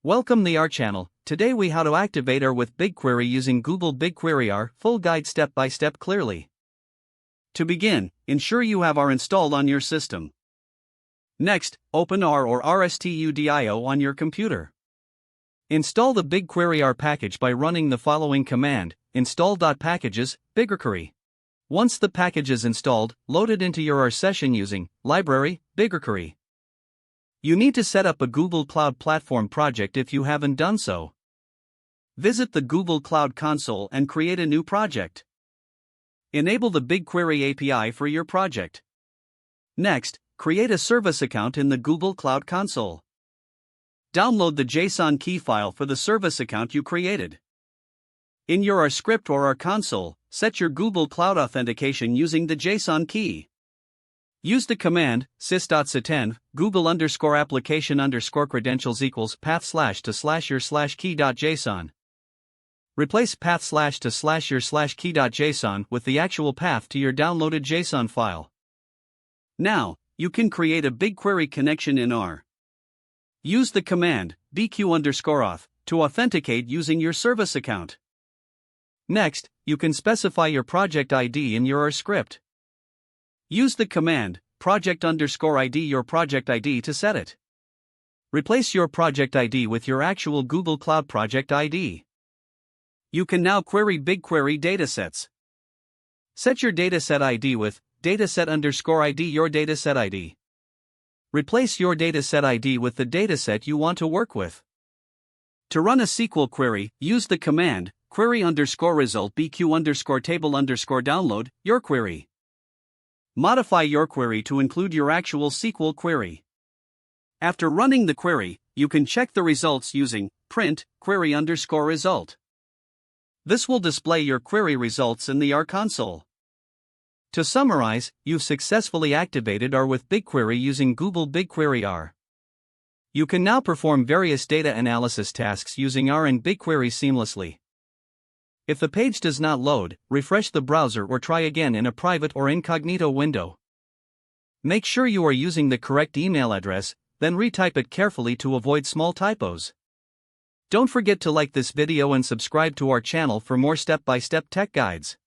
Welcome the R channel. Today we how to activate R with BigQuery using Google BigQueryR, full guide step by step clearly. To begin, ensure you have R installed on your system. Next, open R or RSTUDIO on your computer. Install the BigQueryR package by running the following command: install.packages, BigQuery. Once the package is installed, load it into your R session using library, BigQuery. You need to set up a Google Cloud Platform project if you haven't done so. Visit the Google Cloud Console and create a new project. Enable the BigQuery API for your project. Next, create a service account in the Google Cloud Console. Download the JSON key file for the service account you created. In your R script or R console, set your Google Cloud authentication using the JSON key. Use the command sys.ctend google_application_credentials equals path/to/your/key.json. Replace path/to/your/key.json with the actual path to your downloaded JSON file. Now, you can create a BigQuery connection in R. Use the command bq_auth to authenticate using your service account. Next, you can specify your project ID in your R script. Use the command project_ID your project ID to set it. Replace your project ID with your actual Google Cloud project ID. You can now query BigQuery datasets. Set your dataset ID with dataset_ID your dataset ID. Replace your dataset ID with the dataset you want to work with. To run a SQL query, use the command query_result bq_table_download your query. Modify your query to include your actual SQL query. After running the query, you can check the results using print query_result. This will display your query results in the R console. To summarize, you've successfully activated R with BigQuery using Google BigQueryR. You can now perform various data analysis tasks using R and BigQuery seamlessly. If the page does not load, refresh the browser or try again in a private or incognito window. Make sure you are using the correct email address, then retype it carefully to avoid small typos. Don't forget to like this video and subscribe to our channel for more step-by-step tech guides.